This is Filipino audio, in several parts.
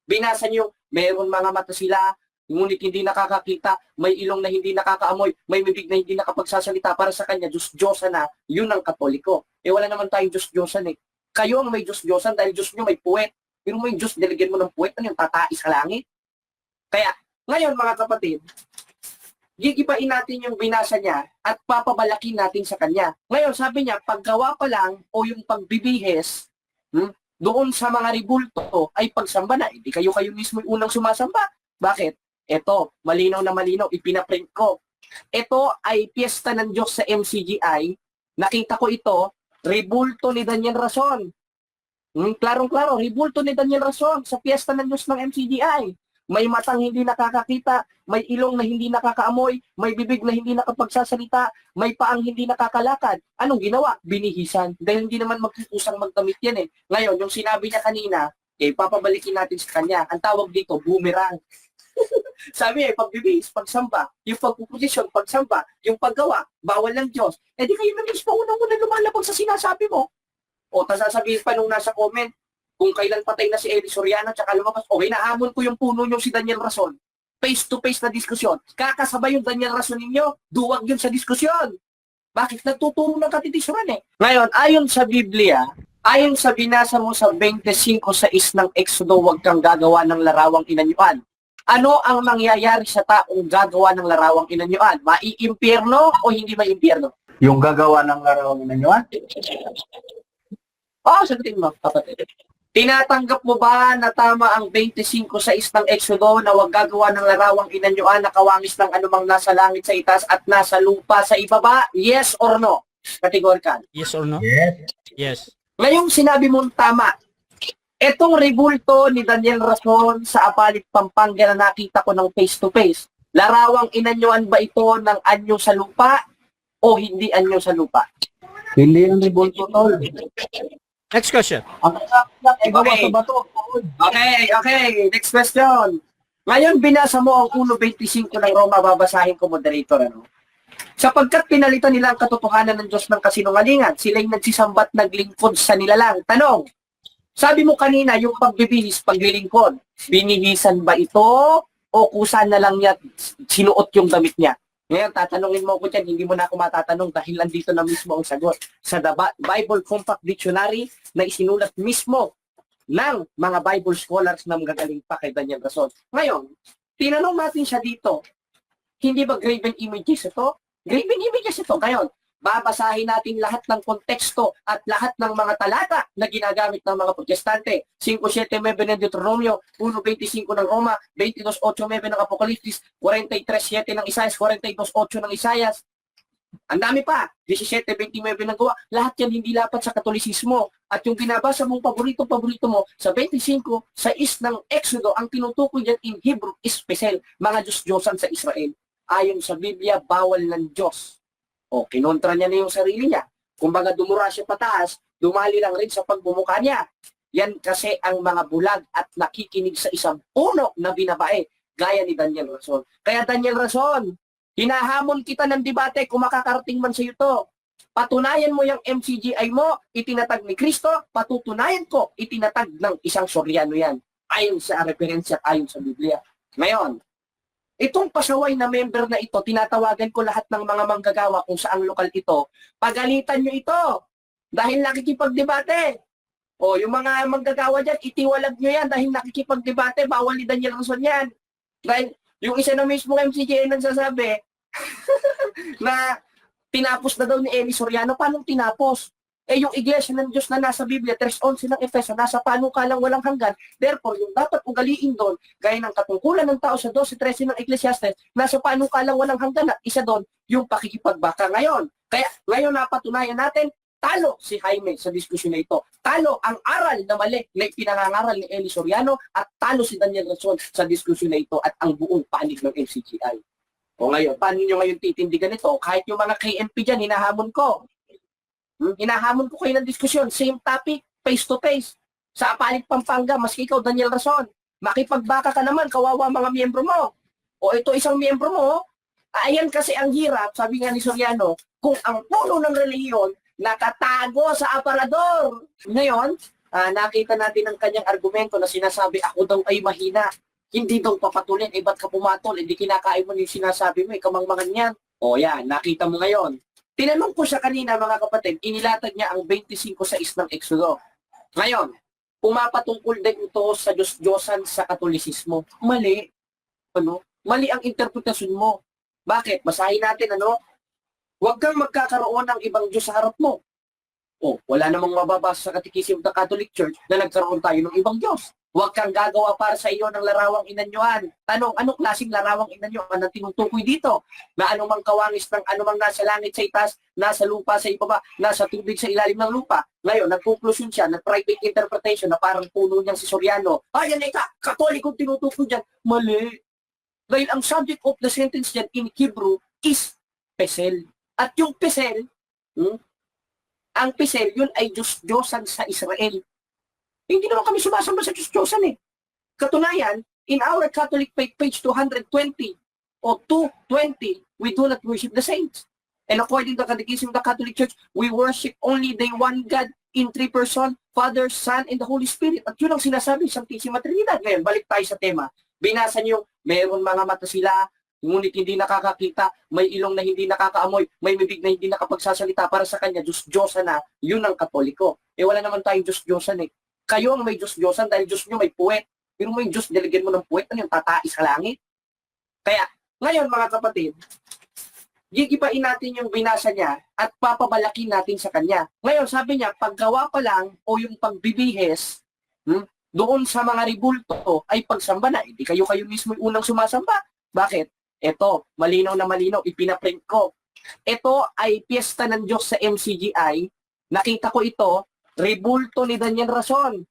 Binasa niyo, meron mga mata sila, ngunit hindi nakakakita, may ilong na hindi nakakaamoy, may bibig na hindi nakapagsasalita. Para sa kanya, Diyos-Diyosan na, yun ang Katoliko. Eh wala naman tayong Diyos-Diyosan eh. Kayo ang may Diyos-Diyosan dahil Diyos nyo may puwet. Pero mo yung Diyos, nilagyan mo ng puwet, ano yung tatais sa langit? Kaya, ngayon mga kapatid, gigibain natin yung binasa niya at papabalakin natin sa kanya. Ngayon, sabi niya, paggawa pa lang o yung pagbibihis, doon sa mga ribulto ay pagsamba na. Hindi kayo mismo yung unang sumasamba. Bakit? Ito, malinaw na malinaw, ipinaprint ko. Ito ay piyesta ng Diyos sa MCGI. Nakita ko ito, ribulto ni Daniel Rason. Klarong-klaro, ribulto ni Daniel Rason sa piyesta ng Diyos ng MCGI. May matang hindi nakakakita, may ilong na hindi nakakaamoy, may bibig na hindi nakapagsasalita, may paang hindi nakakalakad. Anong ginawa? Binihisan. Dahil hindi naman magkukusang magdamit yan eh. Ngayon, yung sinabi niya kanina, papabalikin natin sa kanya. Ang tawag dito, boomerang. Sabi niya, pagbibihis, pagsamba, yung pagpuposisyon, pagsamba, yung paggawa, bawal ng Diyos. Eh di kayo na mismo unang-una lumalabag sa sinasabi mo. O sasabihin pa nung nasa comment, kung kailan patay na si Eli Soriano, tsaka lumabas, okay, nahamon ko yung puno nyo si Daniel Rason. Face-to-face na diskusyon. Kakasabay yung Daniel Rason ninyo, duwag yun sa diskusyon. Bakit? Nagtuturo ng katitisuran eh. Ngayon, ayon sa Biblia, ayon sa binasa mo sa 25:6 ng Exodo, huwag kang gagawa ng larawang inanyuan. Ano ang mangyayari sa taong gagawa ng larawang inanyuan? Maiimpyerno o hindi maiimpyerno? Yung gagawa ng larawang inanyuan? Sagutin mo, kapatid. Tinatanggap mo ba na tama ang 25:6 ng Exodo na huwag gagawa ng larawang inanyuan na kawangis ng anumang nasa langit sa itaas at nasa lupa sa ibaba? Yes or no? Categorical. Yes or no? Yes. Yes. Ngayong sinabi mong tama, etong ribulto ni Daniel Rason sa Apalit, Pampanga na nakita ko ng face-to-face, larawang inanyuan ba ito ng anyo sa lupa o hindi anyo sa lupa? Hindi yung ribulto, tol. Next question. Ang iba Okay. sa bato. Okay. Next question. Ngayon, binasa mo ang 1.25 ng Roma, babasahin ko, moderator, ano? Sapagkat pinalitan nila ang katotohanan ng Diyos ng kasinungalingan, sila'y nagsisambat, naglingkod sa nilalang. Tanong, sabi mo kanina, yung pagbibihis, paglilingkod, binihisan ba ito o kusa na lang niya sinuot yung damit niya? Ngayon, tatanungin mo ko dyan, hindi mo na ako matatanong dahil nandito na mismo ang sagot sa Bible Compact Dictionary na isinulat mismo ng mga Bible scholars na magagaling pa kay Daniel Rason. Ngayon, tinanong natin siya dito, hindi ba graven images ito? Graven images ito. Ngayon, babasahin natin lahat ng konteksto at lahat ng mga talata na ginagamit ng mga protestante. 5:7 ng Deuteronomio, 1:25 ng Roma, 22:8 ng Apokalipsis, 43:7 ng Isaias, 42:8 ng Isaias. Ang dami pa, 17:29 ng Gawa. Lahat yan hindi lapat sa Katolisismo. At yung binabasa mong paborito mo sa 25:6 ng Exodo, ang tinutukoy yan in Hebrew is special, mga Diyos-Diyosan sa Israel. Ayon sa Biblia, bawal ng Diyos. Kinontra niya na yung sarili niya. Kumbaga dumura siya pataas, dumali lang rin sa pagbumuka niya. Yan kasi ang mga bulag at nakikinig sa isang puno na binabae, gaya ni Daniel Rason. Kaya Daniel Rason, hinahamon kita ng debate kung makakarating man sa iyo to. Patunayan mo yung MCGI mo, itinatag ni Kristo, patutunayan ko, itinatag ng isang Soriano yan. Ayon sa referensya, ayon sa Biblia. Ngayon, itong pasaway na member na ito, tinatawagan ko lahat ng mga manggagawa kung saang lokal ito, pagalitan nyo ito dahil nakikipagdebate. Yung mga manggagawa dyan, itiwalag nyo yan dahil nakikipagdebate, bawal ni Daniel Rason yan. Dahil yung isa na mismo MCGN nagsasabi na tinapos na daw ni Eli Soriano. Paano tinapos? Yung iglesia ng Diyos na nasa Biblia, 3:11 ng Efeso, nasa panukalang walang hanggan. Therefore, yung dapat ugaliin doon, gaya ng katungkulan ng tao sa 12:13 ng Ecclesiastes, nasa panukalang walang hanggan at isa doon, yung pakikipagbaka ngayon. Kaya ngayon napatunayan natin, talo si Jaime sa diskusyon na ito. Talo ang aral na mali na pinangangaral ni Eli Soriano at talo si Daniel Rason sa diskusyon na ito at ang buong panig ng MCGI. Ngayon, paano nyo ngayon titindigan ito? Kahit yung mga KNP dyan, hinahamon ko. Hinahamon ko kayo ng diskusyon, same topic, face-to-face. Sa Apalit, Pampanga, maski ikaw, Daniel Rason, makipagbaka ka naman, kawawa mga miyembro mo. Ito isang miyembro mo, ayan kasi ang hirap, sabi nga ni Soriano, kung ang puno ng reliyon nakatago sa aparador. Ngayon, nakita natin ang kanyang argumento na sinasabi, ako daw ay mahina. Hindi daw papatulin, ba't ka pumatol? Hindi kinakain mo yung sinasabi mo, kamangmangan yan. O yan, nakita mo ngayon. Tinanong ko siya kanina, mga kapatid, inilatag niya ang 25:6 ng Exodo. Ngayon, pumapatungkol din ito sa Diyos-Diyosan sa Katolisismo. Mali. Mali ang interpretasyon mo. Bakit? Basahin natin, Huwag kang magkakaroon ng ibang Diyos sa harap mo. Wala namang mababasa sa Catechism ng Catholic Church na nagkaroon tayo ng ibang Diyos. Huwag kang gagawa para sa iyo ng larawang inanyuan. Tanong, anong klaseng larawang inanyuan ang tinutukoy dito? Na anumang kawangis ng anumang nasa langit sa itaas, nasa lupa sa ibaba, nasa tubig sa ilalim ng lupa. Ngayon, nag-conclusion siya, nag-private interpretation na parang puno niyang si Soriano. Yan Katolikong tinutukoy dyan. Mali. Dahil ang subject of the sentence dyan in Hebrew is pesel. At yung pesel, ang pesel, yun ay Diyos-Diyosan sa Israel. Hindi naman kami sumasamba sa Diyos-Diyosan . Katunayan, in our Catholic faith, page 220 o 220, we do not worship the saints. And according to the Catechism of the Catholic Church, we worship only the one God in three person, Father, Son, and the Holy Spirit. At yun ang sinasabi sa Santissima Trinidad. Ngayon, balik tayo sa tema. Binasa niyo, meron mga mata sila, ngunit hindi nakakakita, may ilong na hindi nakakaamoy, may bibig na hindi nakapagsasalita. Para sa kanya, Diyos-Diyosan na, yun ang Katoliko. Wala naman tayong Diyos-Diyosan . Kayo ang may Diyos-Diyosan dahil Diyos nyo may puwet. Pero mo yung Diyos, nilagyan mo ng puwet, ano yung tatais sa langit? Kaya, ngayon mga kapatid, gigibain natin yung binasa niya at papabalakin natin sa kanya. Ngayon, sabi niya, paggawa pa lang o yung pagbibihis, doon sa mga ribulto ay pagsamba na. Hindi kayo mismo yung unang sumasamba. Bakit? Ito, malinaw na malinaw, ipinaprint ko. Ito ay piyesta ng Diyos sa MCGI. Nakita ko ito, ribulto ni Daniel Rason.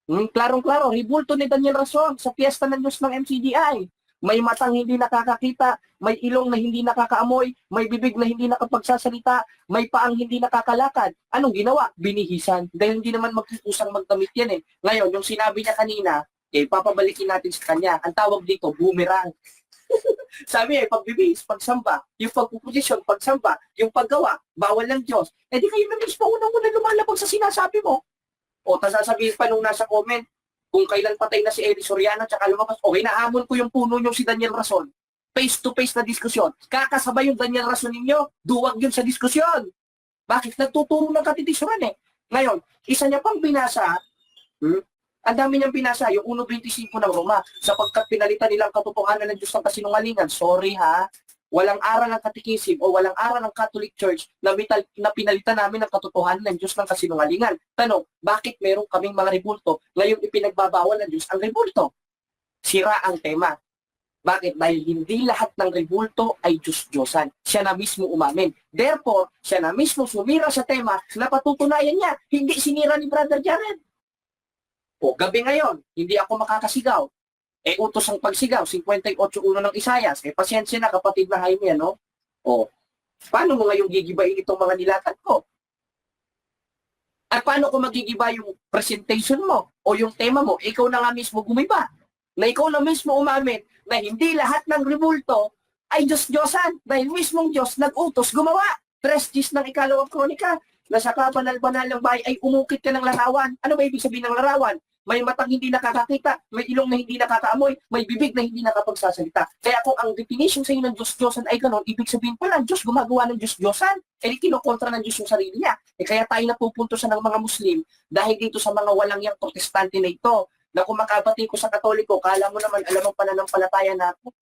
Klarong-klaro, ribulto ni Daniel Rason sa piyesta ng Diyos ng MCGI. May matang hindi nakakakita, may ilong na hindi nakakaamoy, may bibig na hindi nakapagsasalita, may paang hindi nakakalakad. Anong ginawa? Binihisan. Dahil hindi naman magkukusang magdamit yan . Ngayon, yung sinabi niya kanina, papabalikin natin sa kanya. Ang tawag dito, boomerang. Sabi pagbibihis, pagsamba, yung pagpuposisyon, pagsamba, yung paggawa, bawal ng Diyos. Di kayo na mismo unang-una lumalabag sa sinasabi mo. Tas sasabihin pa nung nasa comment, kung kailan patay na si Eli Soriano, tsaka lumabas, nahamon ko yung puno nyo si Daniel Rason. Face-to-face na diskusyon. Kakasabay yung Daniel Rason ninyo, duwag yun sa diskusyon. Bakit? Nagtuturo ng katitisuran . Ngayon, isa niya pang binasa, ang dami niyang binasa, yung 1.25 ng Roma, sapagkat pinalitan nilang katotohanan ng Diyos ng kasinungalingan. Sorry walang aral ng Catechism o walang aral ng Catholic Church na pinalitan namin ng katotohanan ng Diyos ng kasinungalingan. Tanong, bakit meron kaming mga ribulto, ngayon ipinagbabawal ng Diyos ang ribulto? Sira ang tema. Bakit? Dahil hindi lahat ng ribulto ay Diyos-Diyosan. Siya na mismo umamin. Therefore, siya na mismo sumira sa tema na patutunayan niya, hindi sinira ni Brother Jared. Gabi ngayon, hindi ako makakasigaw. Utos ang pagsigaw, 58.1 ng Isayas. Pasyensya na kapatid na Jaime, paano mo ngayong gigibain itong mga nilatag ko? At paano ko magigiba yung presentation mo o yung tema mo? Ikaw na nga mismo gumiba. Na ikaw na mismo umamin na hindi lahat ng ribulto ay Diyos-Diyosan dahil mismong Diyos nag-utos gumawa. 3:10 ng 2 Kronika na sa kabanal-banal ng bahay ay umukit ka ng larawan. Ano ba ibig sabihin ng larawan? May matang hindi nakakakita, may ilong na hindi nakakaamoy, may bibig na hindi nakapagsasalita. Kaya kung ang definition sa inyo ng Diyos-Diyosan ay gano'n, ibig sabihin pala, Diyos gumagawa ng Diyos-Diyosan. Kinokontra ng Diyos yung sarili niya. Kaya tayo napupuntosan ng mga Muslim dahil dito sa mga walang yang protestante na ito, na kung makabati ko sa Katoliko, kala mo naman, alam mo pananampalataya na ako.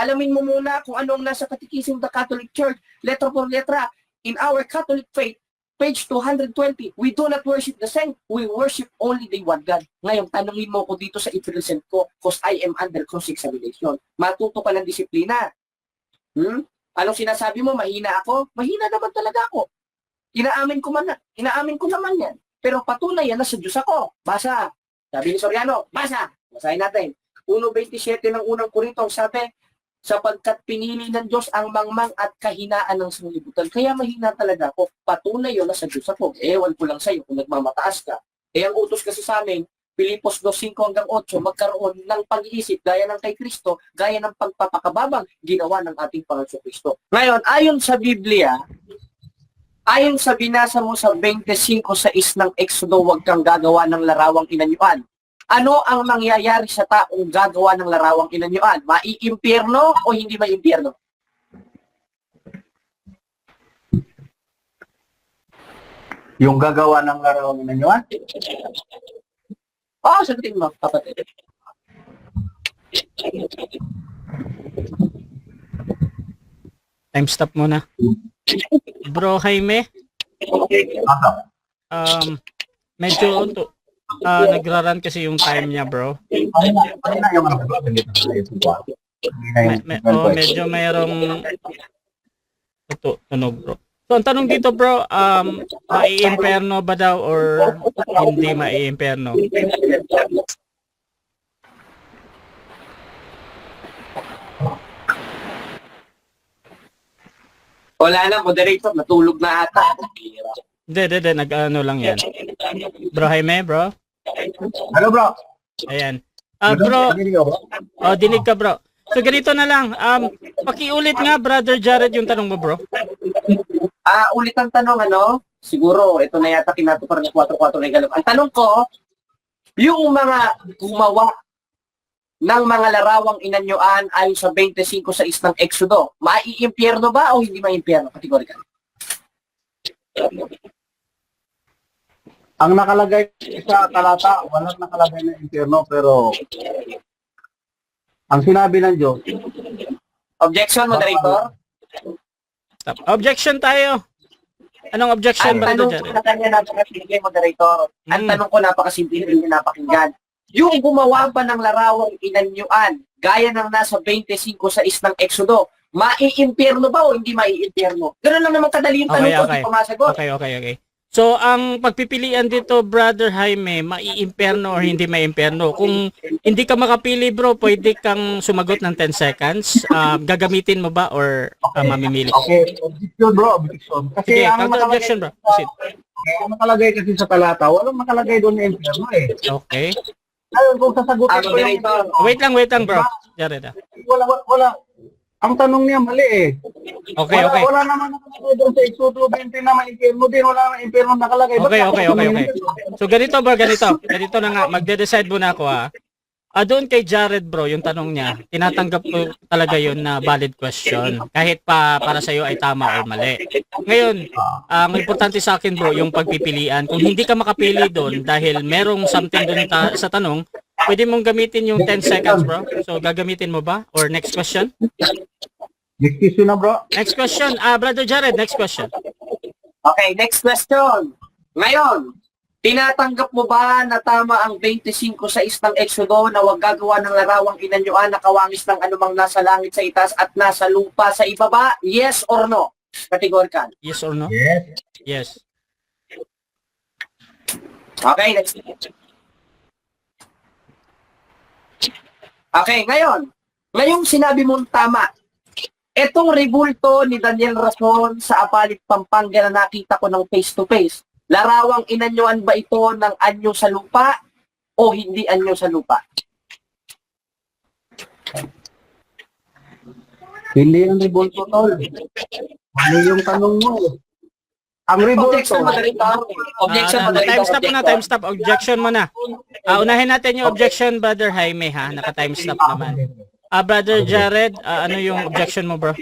Alamin mo muna kung anong nasa Catechism of the Catholic Church, letra por letra. In our Catholic faith, page 220, we do not worship the saint, we worship only the one God. Ngayon, tanungin mo ko dito sa i-present ko, because I am under cross-examination. Matuto ka ng disiplina. Anong sinasabi mo? Mahina ako? Mahina naman talaga ako. Inaamin ko naman yan. Pero patunay yan na sa Diyos ako. Basa. Sabi ni Soriano, basa. Basahin natin. 1.27 ng unang Korinto, sabi, sapagkat pinili ng Diyos ang mangmang at kahinaan ng sanglibutan. Kaya mahina talaga ako. Patunay yun na sa Diyos ako. Ewan ko lang sa'yo kung nagmamataas ka. Ang utos kasi sa amin, Pilipos 2:5-8, magkaroon ng pag-iisip gaya ng kay Kristo, gaya ng pagpapakababang ginawa ng ating Panginoon Kristo. Ngayon, ayon sa Biblia, Ayon sa binasa mo sa 25:6 ng Exodo, huwag kang gagawa ng larawang inanyuan. Ano ang mangyayari sa taong gagawa ng larawang inanyuan? Maiimpyerno o hindi maiimpyerno? Yung gagawa ng larawang inanyuan? Oo, sagutin mo, kapatid. Time stop muna. Bro Jaime, Ano? medyo nagra-run kasi yung time niya, bro. Ano na yung ano? Medyo mayroong tunog, bro. So, ang tanong dito, bro, maiimperno ba daw or hindi maiimperno? Wala na, moderator, natulog na ata. Hindi, nag-ano lang yan. Bro Jaime, bro? Hello, bro. Ayan. Bro, Narinig ako, bro? dinig ka, bro. So, ganito na lang. Pakiulit nga, Brother Jared, yung tanong mo, bro. Ulit ang tanong, ano? Siguro, ito na yata kinatuparan ng 4-4 regalo. Ang tanong ko, yung mga gumawa ng mga larawang inanyuan ayon sa 25:6 ng Exodo, maiimpyerno ba o hindi maiimpyerno? Kategorikal. Ang nakalagay sa talata, walang nakalagay na impyerno, pero ang sinabi ng Diyos, Objection, moderator? Stop. Objection tayo. Anong objection, Ang Brother tanong ko Jared? na kanya napakasimple, moderator. Ang Mm. tanong ko napakasimple, hindi niya napakinggan. Yung gumawa pa ng larawang inanyuan, gaya ng nasa 25:6 ng Exodo, maiimpyerno ba o hindi maiimpyerno? Ganun lang naman kadali yung tanong ko, Okay. di pa masagot. Okay. So, ang pagpipilian dito, Brother Jaime, maiimperno or hindi maiimperno. Kung hindi ka makapili, bro, pwede kang sumagot ng 10 seconds. Gagamitin mo ba or mamimili? okay, objection, bro, objection. Kasi Sige, ang counter nakalagay, objection, bro. Proceed. ang nakalagay kasi sa talata, walang nakalagay doon na impyerno eh. Okay. Ngayon, kung sasagutin ko yung Moderator. impyerno, Wait lang, bro. Jared, wala. Ang tanong niya mali eh. Okay. Wala naman nakalagay doon sa Exodo 20 na may impyerno din. Wala naman impyerno nakalagay. Okay. Bakit? So, ganito na nga. Magde-decide muna ako, ha. Doon kay Jared, bro, yung tanong niya, tinatanggap ko talaga yun na valid question. Kahit pa para sa'yo ay tama o mali. Ngayon, ang importante sa akin, bro, yung pagpipilian. Kung hindi ka makapili doon dahil merong something doon sa tanong, pwede mong gamitin yung 10 seconds, bro. So, gagamitin mo ba? Or next question? Next question na, bro. Next question. Brother Jared, next question. Okay, next question. Ngayon, tinatanggap mo ba na tama ang 25:6 ng Exodo na huwag gagawa ng larawang inanyuan na kawangis ng anumang nasa langit sa itaas at nasa lupa sa ibaba? Yes or no? Kategorikal. Yes or no? Yes. Yes. Okay, next. Okay, ngayong sinabi mong tama, etong rebulto ni Daniel Rason sa Apalit, Pampanga na nakita ko ng face-to-face, larawang inanyuan ba ito ng anyo sa lupa o hindi anyo sa lupa? Hindi yung rebulto, tol. Ano yung tanong mo? Ang rebulto. Objection, moderator. Objection, moderator. Time stop muna, time stop. Objection muna. Unahin natin yung objection, Brother Jaime, ha? Naka-time stop naman. Brother Jared, ano yung objection mo, bro?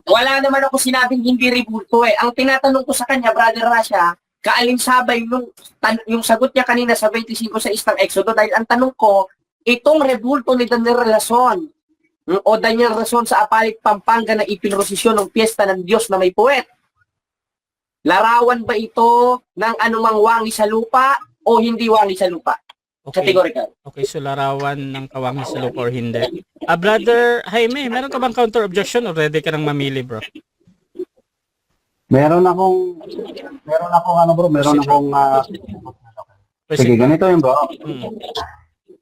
Wala naman ako sinabing hindi rebulto eh. Ang tinatanong ko sa kanya, Brother Rasha, kaalinsabay yung sagot niya kanina sa 25:6 ng Exodo dahil ang tanong ko, itong rebulto ni Daniel Rason o Daniel Rason sa Apalit, Pampanga na ipinrosisyon ng piyesta ng Diyos na may puwet, larawan ba ito ng anumang wangi sa lupa o hindi wangi sa lupa? Okay. Categorical. Okay, so larawan ng kawangis sa lupa or hindi. Brother Jaime, meron ka bang counter objection or ready ka nang mamili, bro? Meron akong ano, bro, meron akong sige, ganito yun, bro. Mm.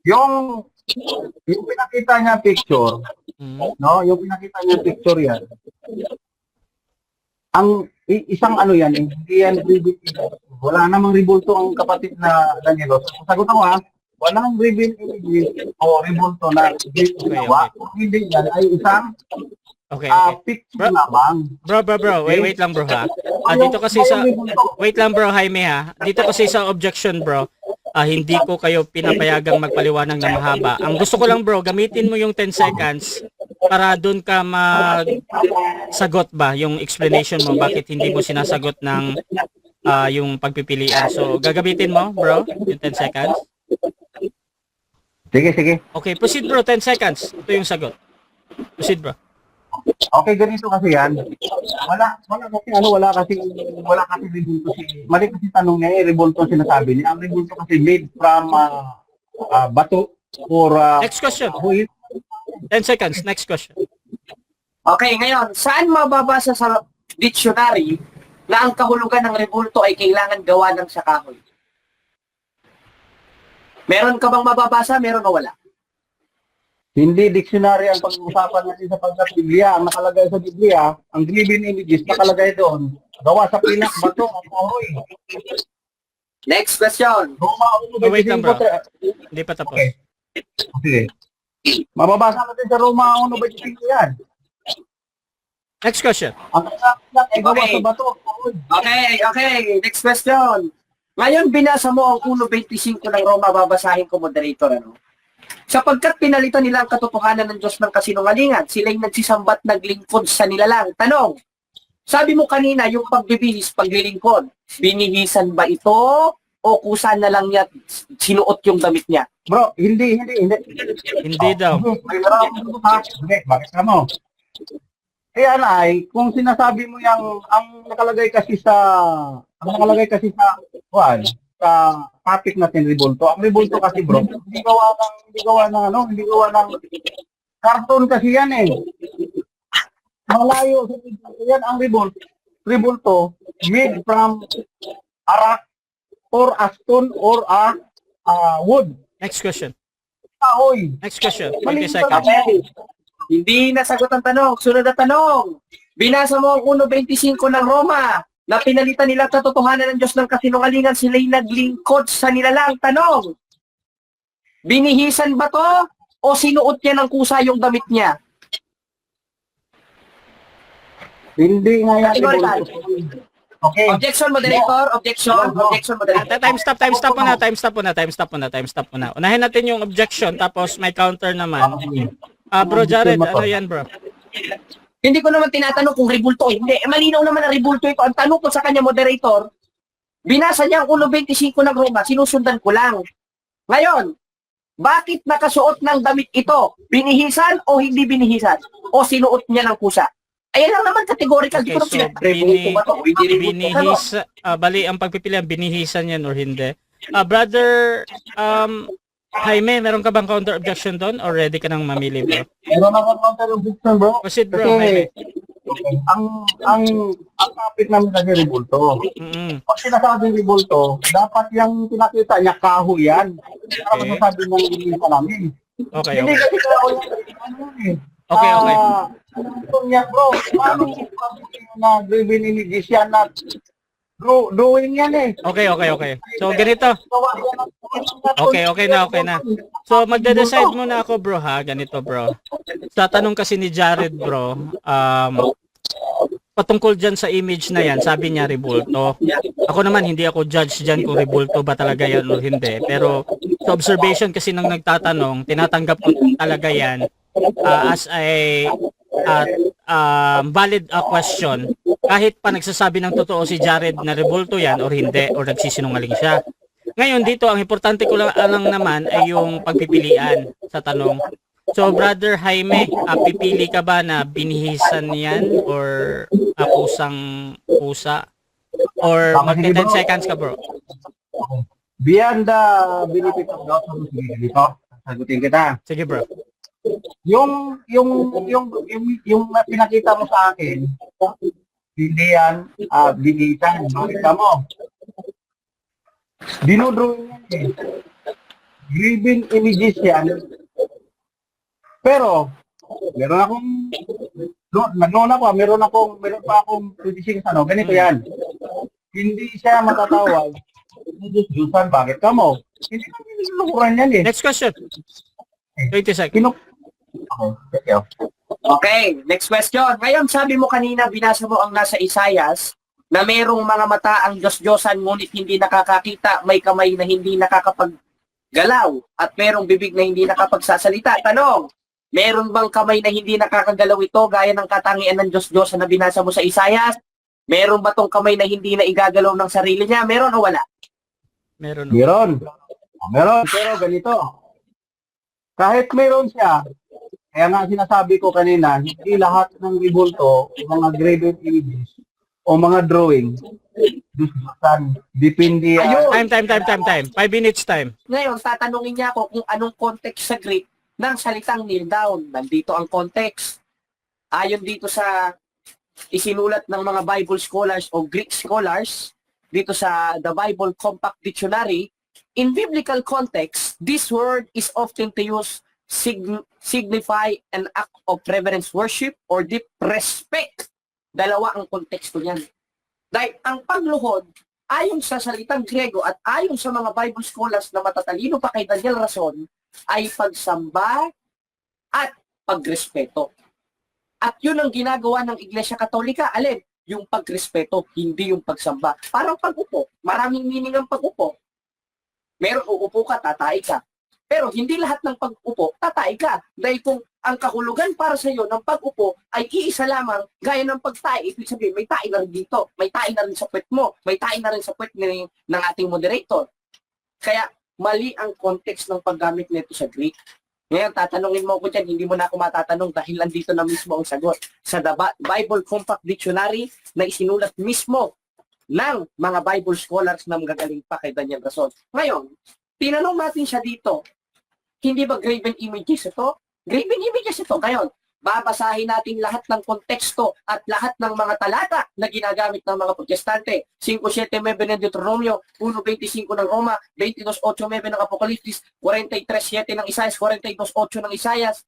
Yung pinakita niya picture, no? Yung pinakita niya picture yan. Ang isang ano yan, hindi yan wala namang rebulto ang kapatid na Danilo. So, sagot ako ha, walang rebulto o rebulto na ginawa. Kung hindi yan ay isang Okay, okay. Picture lamang. Bro, wait lang bro ha. Dito kasi sa wait lang bro Jaime ha. Dito kasi sa objection bro, hindi ko kayo pinapayagang magpaliwanag na mahaba. Ang gusto ko lang bro, gamitin mo yung 10 seconds para doon ka sagot ba yung explanation mo bakit hindi mo sinasagot ng yung pagpipilian. So gagamitin mo bro yung 10 seconds. Sige, sige. Okay, proceed bro, 10 seconds. Ito yung sagot. Proceed bro. Okay, ganito kasi yan. Wala kasi rebulto mali kasi tanong niya, rebulto sinasabi niya. Ang rebulto kasi made from bato or Next question. wood. 10 seconds. Next question. Okay, ngayon, saan mababasa sa dictionary na ang kahulugan ng rebulto ay kailangan gawa ng sa kahoy? Meron ka bang mababasa? Meron o wala? Hindi dictionary ang pag-uusapan natin sa Biblia. Ang nakalagay sa Biblia, ang graven images nakalagay doon. Gawa sa pinak, bato, at kahoy. Next question. Roma 1:25. Wait lang bro. Hindi pa tapos. Okay. Okay. Mababasa natin sa Roma 1:25 yan. Next question. Ang pinak ay gawa Okay. sa bato, at kahoy. Okay. Next question. Ngayon, binasa mo ang 1.25 ng Roma, babasahin ko, moderator, ano? Sapagkat pinalitan nila ang katotohanan ng Diyos ng kasinungalingan, sila'y nagsisambat naglingkod sa nilalang. Tanong, sabi mo kanina, yung pagbibihis, paglilingkod, binihisan ba ito o kusa na lang niya sinuot yung damit niya? Bro, hindi. Hindi daw. Hindi, bakit ka mo? Kaya ay, kung sinasabi mo yung, ang nakalagay kasi sa sa topic natin, rebulto. Ang rebulto kasi bro, hindi gawa ng karton kasi yan eh. Malayo sa rebulto yan ang rebulto. Rebulto made from arak or a stone or a wood. Next question. Kahoy. Next question. 20 Mali seconds. Okay. Hindi nasagot ang tanong. Sunod na tanong. Binasa mo ang 1.25 ng Roma na pinalitan nila ang katotohanan ng Diyos ng kasinungalingan, sila'y naglingkod sa nilalang. Tanong, binihisan ba to o sinuot niya ng kusa yung damit niya? Hindi nga yan Categorical. rebulto. Okay. Objection, moderator. Objection, moderator. Time stop muna. Unahin natin yung objection tapos may counter naman. Bro Jared, ano yan bro? Hindi ko naman tinatanong kung rebulto o hindi. Malinaw naman ang rebulto ito. Ang tanong ko sa kanya, moderator, binasa niya ang 1.25 ng Roma, sinusundan ko lang. Ngayon, bakit nakasuot ng damit ito? Binihisan o hindi binihisan? O sinuot niya ng kusa? Ayan lang naman, categorical. Di ko Okay, naman rebulto ba ito? O hindi rebulto. bali ang pagpipilian, binihisan yan or hindi. Brother, Jaime, meron ka bang counter objection doon or ready ka nang mamili bro? Meron akong counter objection, bro. Proceed bro, Kasi, Jaime. ang topic namin kasi rebulto. Pag sinasabing rebulto, dapat yung pinakita niya kahoy yan. Para Okay. masasabi ng ilinsa namin. Okay, Hindi okay. kasi kahoy yan. Okay. Ito niya, bro. Paano na graven images yan na drawing yan eh. Okay. So ganito. Okay na. So magde-decide muna ako bro ha, ganito bro. Sa tanong kasi ni Jared bro, patungkol dyan sa image na yan, sabi niya rebulto. Ako naman hindi ako judge dyan kung rebulto ba talaga yan o hindi. Pero sa observation kasi nang nagtatanong, tinatanggap ko talaga yan as a valid question. Kahit pa nagsasabi ng totoo si Jared na rebulto yan or hindi, or nagsisinungaling siya. Ngayon dito, ang importante ko lang naman ay yung pagpipilian sa tanong. So, Brother Jaime, pipili ka ba na binihisan yan or kusang pusa? Or mag-10 seconds ka, bro? Beyond the benefit of doubt, sige dito. Sagutin kita. Sige, bro. Yung pinakita mo sa akin, hindi yan binitan. Makita mo. Dinodrawing yan eh. Graven images yan. Pero, meron pa akong predicting ano, ganito yan. Hindi siya matatawag. Diyos-Diyosan, bakit ka mo? Hindi naman nilukuran yan eh. Next question. 20 seconds. Okay. Okay, next question. Ngayon, sabi mo kanina, binasa mo ang nasa Isaias, na merong mga mata ang Diyos-Diyosan ngunit hindi nakakakita, may kamay na hindi nakakapaggalaw, at merong bibig na hindi nakapagsasalita. Tanong, meron bang kamay na hindi nakakagalaw ito gaya ng katangian ng Diyos-Diyosan na binasa mo sa Isaias? Meron ba tong kamay na hindi na igagalaw ng sarili niya? Meron o wala? Meron. Meron. Meron, pero ganito. Kahit meron siya, kaya nga sinasabi ko kanina, hindi lahat ng ribulto, mga graven images, o mga drawing, depende Ayun. Time. 5 minutes time. Ngayon, tatanungin niya ako kung anong context sa Greek ng salitang kneel down. Nandito ang context. Ayon dito sa isinulat ng mga Bible scholars o Greek scholars, dito sa The Bible Compact Dictionary, in biblical context, this word is often to use signify an act of reverence worship or deep respect. Dalawa ang konteksto niyan. Dahil ang pagluhod, ayon sa salitang Grego at ayon sa mga Bible scholars na matatalino pa kay Daniel Rason, ay pagsamba at pagrespeto. At yun ang ginagawa ng Iglesia Katolika. Alin? Yung pagrespeto, hindi yung pagsamba. Parang pag-upo. Maraming meaning ang pag-upo. Meron uupo ka, tatay ka. Pero hindi lahat ng pag-upo, tatay ka. Dahil kung ang kahulugan para sa iyo ng pag-upo ay iisa lamang, gaya ng pagtae, ibig sabihin, may tae na rin dito. May tae na rin sa puwet mo. May tae na rin sa puwet ng ating moderator. Kaya, mali ang context ng paggamit nito sa Greek. Ngayon, tatanungin mo ko dyan, hindi mo na ako matatanong dahil nandito na mismo ang sagot. Sa The Bible Compact Dictionary na isinulat mismo ng mga Bible scholars na magagaling pa kay Daniel Rason. Ngayon, tinanong natin siya dito, hindi ba graven images ito? Graven images ito. Ngayon, babasahin natin lahat ng konteksto at lahat ng mga talata na ginagamit ng mga protestante. 5.7.9 ng Deuteronomio, 1.25 ng Roma, 22.8.9 ng Apokalipsis, 43.7 ng Isaias, 42.8 ng Isaias.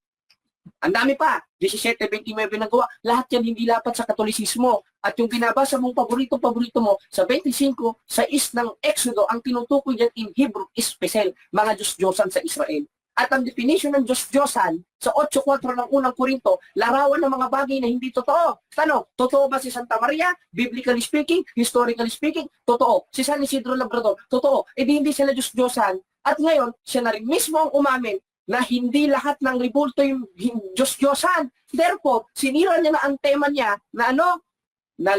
Ang dami pa, 17.29 ng Gawa. Lahat yan hindi lapat sa Katolisismo. At yung binabasa mong paborito mo sa 25, sa ng Exodo, ang tinutukoy dyan in Hebrew is special, mga Diyos-Diyosan sa Israel. At ang definition ng Diyos-Diyosan sa 8.4 ng unang Korinto, larawan ng mga bagay na hindi totoo. Tanong, totoo ba si Santa Maria? Biblically speaking, historically speaking, totoo. Si San Isidro Labrador, totoo. E di hindi sila Diyos-Diyosan. At ngayon, siya na rin mismo ang umamin na hindi lahat ng ribulto yung Diyos-Diyosan. Therefore, sinira niya na ang tema niya na ano? Na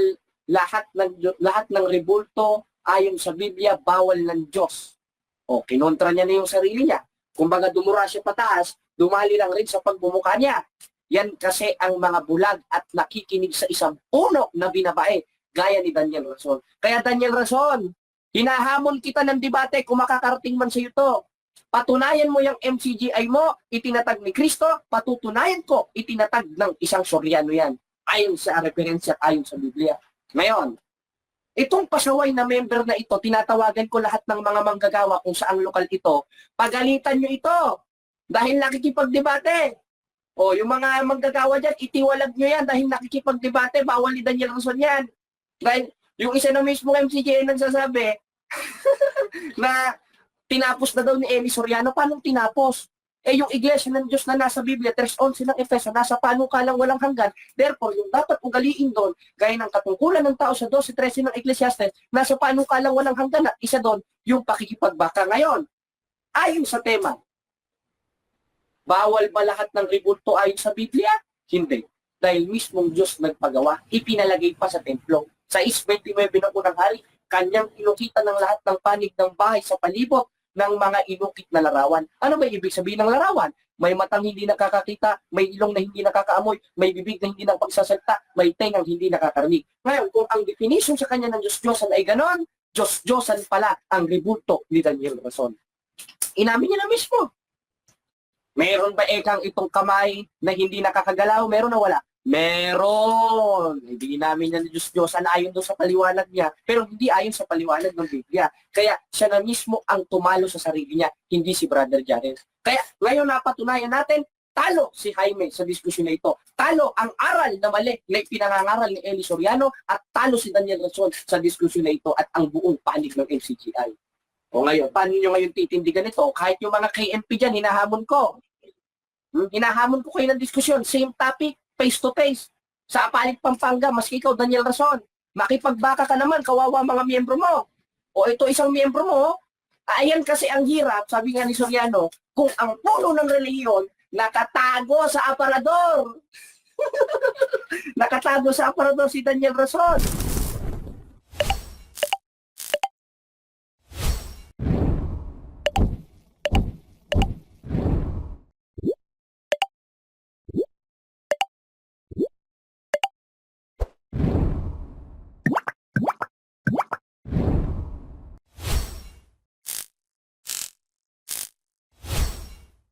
lahat ng ribulto ayon sa Biblia, bawal ng Diyos. O, kinontra niya na yung sarili niya. Kumbaga dumura siya pataas, dumali lang rin sa pagbumuka niya. Yan kasi ang mga bulag at nakikinig sa isang puno na binabae, gaya ni Daniel Rason. Kaya Daniel Rason, hinahamon kita ng debate kung makakarating man sa iyo to. Patunayan mo yung MCGI mo, itinatag ni Kristo, patutunayan ko, itinatag ng isang Soriano yan. Ayon sa referensya, ayon sa Biblia. Ngayon, itong pasaway na member na ito, tinatawagan ko lahat ng mga manggagawa kung saang lokal ito, pagalitan nyo ito dahil nakikipagdebate. O, yung mga manggagawa dyan, itiwalag nyo yan dahil nakikipagdebate, bawal ni Daniel Rason yan. Dahil yung isa na mismo MCGI nagsasabi na tinapos na daw ni Eli Soriano. Paano tinapos? Eh yung iglesia ng Diyos na nasa Biblia, 3:11 ng Efeso, nasa panukalang walang hanggan. Therefore, yung dapat ugaliin doon, gaya ng katungkulan ng tao sa 12:13 ng Ecclesiastes, nasa panukalang walang hanggan at isa doon, yung pakikipagbaka. Ngayon, ayon sa tema, bawal ba lahat ng ribulto ayon sa Biblia? Hindi. Dahil mismong Diyos nagpagawa, ipinalagay pa sa templo. Sa 29 ng unang hari, kanyang inukitan ng lahat ng panig ng bahay sa palibot ng mga inukit na larawan. Ano ba ibig sabihin ng larawan? May matang hindi nakakakita, may ilong na hindi nakakaamoy, may bibig na hindi nakapagsasalita, may tengang hindi nakakarinig. Ngayon, kung ang definition sa kanya ng Diyos-Diyosan ay ganon, Diyos-Diyosan pala ang ribulto ni Daniel Rason. Inamin niya na mismo. Meron ba ekang itong kamay na hindi nakakagalaw? Meron na wala? Meron. Hindi namin yan Diyos-Diyosan ayon doon sa paliwanag niya, pero hindi ayon sa paliwanag ng Biblia. Kaya siya na mismo ang tumalo sa sarili niya, hindi si Brother Jared. Kaya ngayon napatunayan natin, talo si Jaime sa diskusyon na ito. Talo ang aral na mali na pinangangaral ni Eli Soriano at talo si Daniel Rason sa diskusyon na ito at ang buong panig ng MCGI. O ngayon, paano nyo ngayon titindigan ito? Kahit yung mga KNP dyan, hinahamon ko. Hinahamon ko kayo ng diskusyon. Same topic, face to face sa Apalit, Pampanga, maski ikaw, Daniel Rason. Makipagbaka ka naman, kawawa mga miyembro mo. O ito isang miyembro mo, ayan kasi ang hirap, sabi nga ni Soriano, kung ang puno ng relihiyon nakatago sa aparador. Nakatago sa aparador si Daniel Rason.